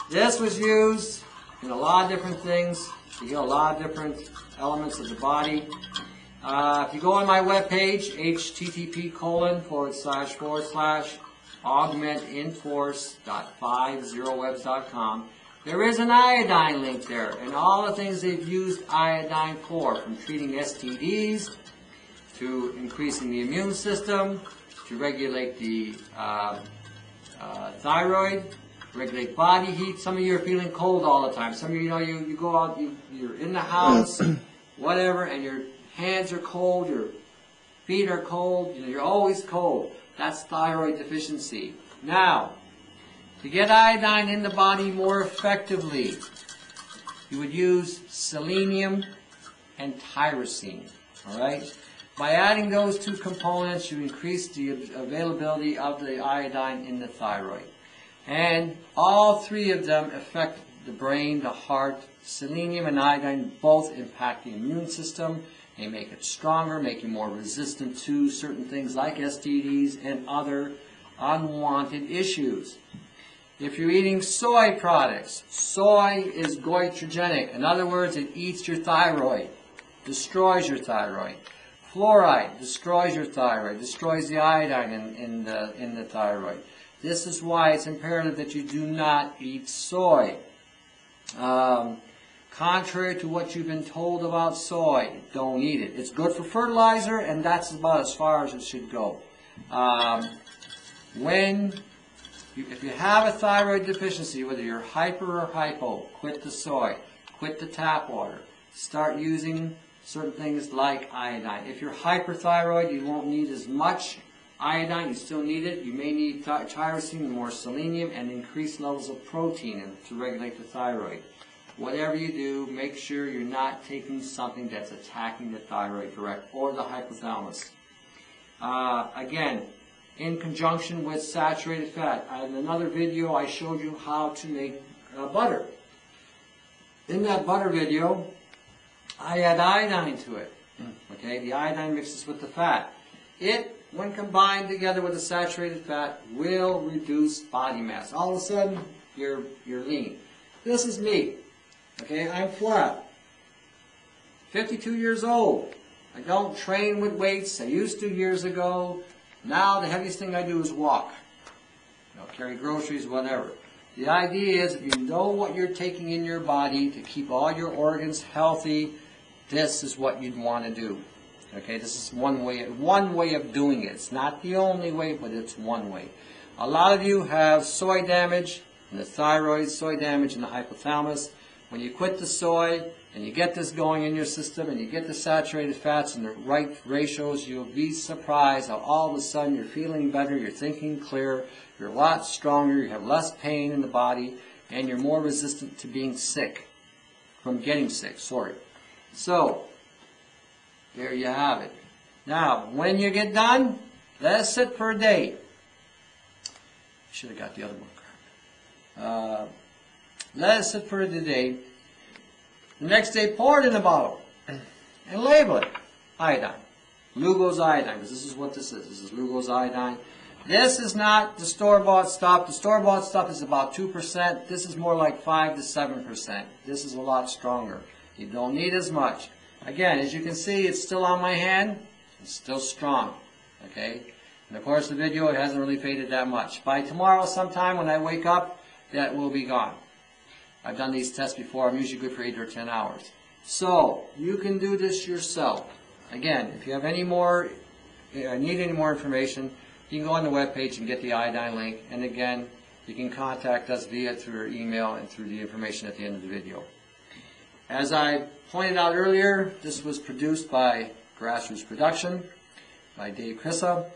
This was used in a lot of different things. You get a lot of different elements of the body. If you go on my webpage, http://augmentinforce.50webs.com, there is an iodine link there, and all the things they've used iodine for, from treating STDs, to increasing the immune system, to regulate the thyroid, regulate body heat. Some of you are feeling cold all the time. Some of you, you go out, you're in the house, whatever, and your hands are cold, your feet are cold, you're always cold. That's thyroid deficiency. Now, to get iodine in the body more effectively, you would use selenium and tyrosine. All right? By adding those two components, you increase the availability of the iodine in the thyroid. And all three of them affect the brain, the heart. Selenium and iodine both impact the immune system. They make it stronger, make you more resistant to certain things like STDs and other unwanted issues. If you're eating soy products, soy is goitrogenic. In other words, it eats your thyroid, destroys your thyroid. Fluoride destroys your thyroid, destroys the iodine in the thyroid. This is why it's imperative that you do not eat soy. Contrary to what you've been told about soy, don't eat it. It's good for fertilizer, and that's about as far as it should go. If you have a thyroid deficiency, whether you're hyper or hypo, quit the soy, quit the tap water. Start using certain things like iodine. If you're hyperthyroid, you won't need as much iodine. You still need it. You may need tyrosine, more selenium, and increased levels of protein to regulate the thyroid. Whatever you do, make sure you're not taking something that's attacking the thyroid direct or the hypothalamus. Again, in conjunction with saturated fat. In another video, I showed you how to make butter. In that butter video, I add iodine to it. Okay, the iodine mixes with the fat. It, when combined together with the saturated fat, will reduce body mass. All of a sudden, you're lean. This is me. Okay, I'm flat. 52 years old. I don't train with weights. I used to years ago. Now the heaviest thing I do is walk. Carry groceries, whatever. The idea is, if you know what you're taking in your body to keep all your organs healthy, this is what you'd want to do. Okay, this is one way of doing it. It's not the only way, but it's one way. A lot of you have soy damage in the thyroid, soy damage in the hypothalamus. When you quit the soy and you get this going in your system and you get the saturated fats in the right ratios, you'll be surprised how all of a sudden you're feeling better, you're thinking clear, you're a lot stronger, you have less pain in the body, and you're more resistant to being sick, from getting sick, sorry. So, there you have it. Now, when you get done, let it sit for a day. Should have got the other one. Let it sit for a day. The next day, pour it in a bottle and label it. Iodine. Lugols iodine, because this is what this is. This is Lugols iodine. This is not the store-bought stuff. The store-bought stuff is about 2%. This is more like 5 to 7%. This is a lot stronger. You don't need as much. Again, as you can see, it's still on my hand. It's still strong. Okay? And of course, the video, it hasn't really faded that much. By tomorrow sometime when I wake up, that will be gone. I've done these tests before. I'm usually good for 8 or 10 hours. So, you can do this yourself. Again, if you have any more, need any more information, you can go on the webpage and get the iodine link. And again, you can contact us through our email and through the information at the end of the video. As I pointed out earlier, this was produced by Grassroots Production, by Dave Crissa.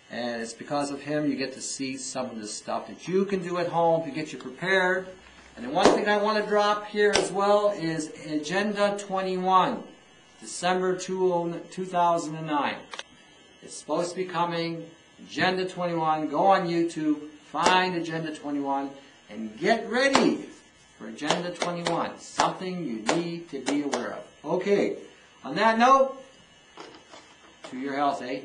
And it's because of him you get to see some of the stuff that you can do at home to get you prepared. And the one thing I want to drop here as well is Agenda 21, December 2009. It's supposed to be coming, Agenda 21. Go on YouTube, find Agenda 21, and get ready for Agenda 21. Something you need to be aware of. Okay, on that note, to your health, eh?